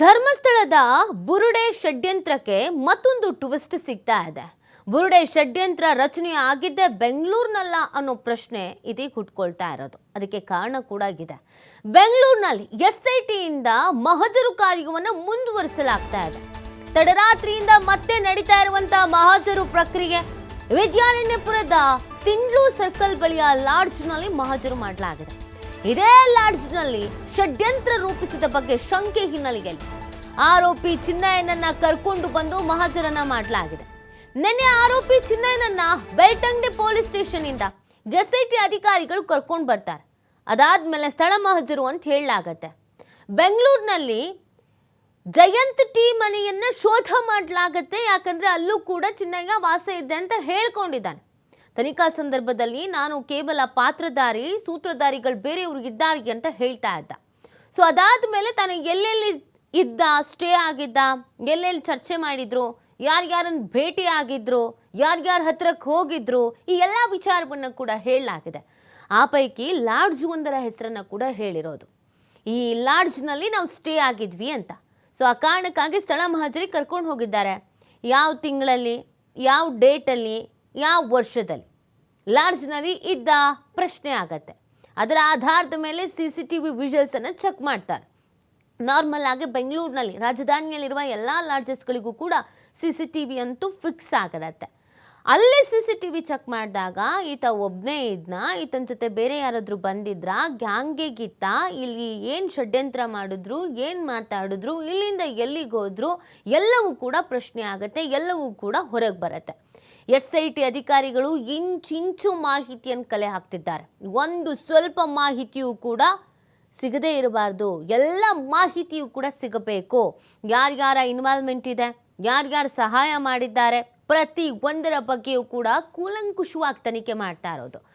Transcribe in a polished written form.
ಧರ್ಮಸ್ಥಳದ ಬುರುಡೆ ಷಡ್ಯಂತ್ರಕ್ಕೆ ಮತ್ತೊಂದು ಟ್ವಿಸ್ಟ್ ಸಿಗ್ತಾ ಇದೆ. ಬುರುಡೆ ಷಡ್ಯಂತ್ರ ರಚನೆ ಆಗಿದ್ದೆ ಬೆಂಗಳೂರಿನಲ್ಲ ಅನ್ನೋ ಪ್ರಶ್ನೆ ಇದೀಗ ಹುಟ್ಕೊಳ್ತಾ ಇರೋದು. ಅದಕ್ಕೆ ಕಾರಣ ಕೂಡ ಇದೆ. ಬೆಂಗಳೂರಿನಲ್ಲಿ ಎಸ್ಐಟಿಯಿಂದ ಮಹಜರು ಕಾರ್ಯವನ್ನು ಮುಂದುವರಿಸಲಾಗ್ತಾ ಇದೆ. ತಡರಾತ್ರಿಯಿಂದ ಮತ್ತೆ ನಡೀತಾ ಇರುವಂತಹ ಮಹಜರು ಪ್ರಕ್ರಿಯೆ ವಿದ್ಯಾರಣ್ಯಪುರದ ತಿಂಡ್ಲು ಸರ್ಕಲ್ ಬಳಿಯ ಲಾಡ್ಜ್ನಲ್ಲಿ ಮಹಜರು ಮಾಡಲಾಗಿದೆ. ಇದೇ ಲಾಡ್ಜ್ನಲ್ಲಿ ಷಡ್ಯಂತ್ರ ರೂಪಿಸಿದ ಬಗ್ಗೆ ಶಂಕೆ ಹಿನ್ನೆಲೆಯಲ್ಲಿ ಆರೋಪಿ ಚಿನ್ನಯ್ಯನನ್ನ ಕರ್ಕೊಂಡು ಬಂದು ಮಹಜರನ್ನ ಮಾಡಲಾಗಿದೆ. ನಿನ್ನೆ ಆರೋಪಿ ಚಿನ್ನಯ್ಯನನ್ನ ಬೆಳ್ತಂಗಡಿ ಪೊಲೀಸ್ ಸ್ಟೇಷನ್ ಇಂದ ಎಸ್ಐಟಿ ಅಧಿಕಾರಿಗಳು ಕರ್ಕೊಂಡು ಬರ್ತಾರೆ. ಅದಾದ್ಮೇಲೆ ಸ್ಥಳ ಮಹಜರು ಅಂತ ಹೇಳಲಾಗತ್ತೆ. ಬೆಂಗಳೂರಿನಲ್ಲಿ ಜಯಂತ್ ಟಿ ಮನೆಯನ್ನ ಶೋಧ ಮಾಡಲಾಗತ್ತೆ. ಯಾಕಂದ್ರೆ ಅಲ್ಲೂ ಕೂಡ ಚಿನ್ನಯ್ಯ ವಾಸ ಇದೆ ಅಂತ ಹೇಳ್ಕೊಂಡಿದ್ದಾನೆ. ತನಿಖಾ ಸಂದರ್ಭದಲ್ಲಿ ನಾನು ಕೇವಲ ಪಾತ್ರಧಾರಿ, ಸೂತ್ರಧಾರಿಗಳು ಬೇರೆಯವರು ಇದ್ದಾರೆ ಅಂತ ಹೇಳ್ತಾ ಇದ್ದ. ಸೊ ಅದಾದ ಮೇಲೆ ತಾನು ಎಲ್ಲೆಲ್ಲಿ ಇದ್ದ, ಸ್ಟೇ ಆಗಿದ್ದ, ಎಲ್ಲೆಲ್ಲಿ ಚರ್ಚೆ ಮಾಡಿದ್ರು, ಯಾರ್ಯಾರನ್ನು ಭೇಟಿ ಆಗಿದ್ರು, ಯಾರ್ಯಾರ ಹತ್ರಕ್ಕೆ ಹೋಗಿದ್ರು, ಈ ಎಲ್ಲ ವಿಚಾರವನ್ನು ಕೂಡ ಹೇಳಲಾಗಿದೆ. ಆ ಪೈಕಿ ಲಾಡ್ಜ್ ಒಂದರ ಹೆಸರನ್ನು ಕೂಡ ಹೇಳಿರೋದು. ಈ ಲಾಡ್ಜ್ನಲ್ಲಿ ನಾವು ಸ್ಟೇ ಆಗಿದ್ವಿ ಅಂತ. ಸೊ ಆ ಕಾರಣಕ್ಕಾಗಿ ಸ್ಥಳ ಮಹಜರಿಗೆ ಕರ್ಕೊಂಡು ಹೋಗಿದ್ದಾರೆ. ಯಾವ ತಿಂಗಳಲ್ಲಿ, ಯಾವ ಡೇಟಲ್ಲಿ, ಯಾವ ವರ್ಷದಲ್ಲಿ ಲಾಡ್ಜ್ನಲ್ಲಿ ಇದ್ದ ಪ್ರಶ್ನೆ ಆಗತ್ತೆ. ಅದರ ಆಧಾರದ ಮೇಲೆ CCTV ವಿಜುವಲ್ಸನ್ನು ಚೆಕ್ ಮಾಡ್ತಾರೆ. ನಾರ್ಮಲ್ ಆಗಿ ಬೆಂಗಳೂರಿನಲ್ಲಿ ರಾಜಧಾನಿಯಲ್ಲಿರುವ ಎಲ್ಲ ಲಾಡ್ಜಸ್ಗಳಿಗೂ ಕೂಡ CCTV ಅಂತೂ ಫಿಕ್ಸ್ ಆಗಿರತ್ತೆ. ಅಲ್ಲೇ CCTV ಚೆಕ್ ಮಾಡಿದಾಗ ಈತ ಒಬ್ಬನೇ ಇದ್ನ, ಈತನ ಜೊತೆ ಬೇರೆ ಯಾರಾದರೂ ಬಂದಿದ್ರ, ಗ್ಯಾಂಗಿಗಿತ್ತ, ಇಲ್ಲಿ ಏನು ಷಡ್ಯಂತ್ರ ಮಾಡಿದ್ರು, ಏನು ಮಾತಾಡಿದ್ರು, ಇಲ್ಲಿಂದ ಎಲ್ಲಿಗೆ ಹೋದ್ರು, ಎಲ್ಲವೂ ಕೂಡ ಪ್ರಶ್ನೆ ಆಗುತ್ತೆ, ಎಲ್ಲವೂ ಕೂಡ ಹೊರಗೆ ಬರುತ್ತೆ. SIT ಅಧಿಕಾರಿಗಳು ಇಂಚಿಂಚು ಮಾಹಿತಿಯನ್ನು ಕಲೆ ಹಾಕ್ತಿದ್ದಾರೆ. ಒಂದು ಸ್ವಲ್ಪ ಮಾಹಿತಿಯೂ ಕೂಡ ಸಿಗದೇ ಇರಬಾರ್ದು, ಎಲ್ಲ ಮಾಹಿತಿಯೂ ಕೂಡ ಸಿಗಬೇಕು. ಯಾರ್ಯಾರ ಇನ್ವಾಲ್ವ್ಮೆಂಟ್ ಇದೆ, ಯಾರ್ಯಾರು ಸಹಾಯ ಮಾಡಿದ್ದಾರೆ, ಪ್ರತಿ ಒಂದರ ಬಗ್ಗೆಯೂ ಕೂಡ ಕೂಲಂಕುಷವಾಗಿ ತನಿಖೆ ಮಾಡ್ತಾ ಇರೋದು.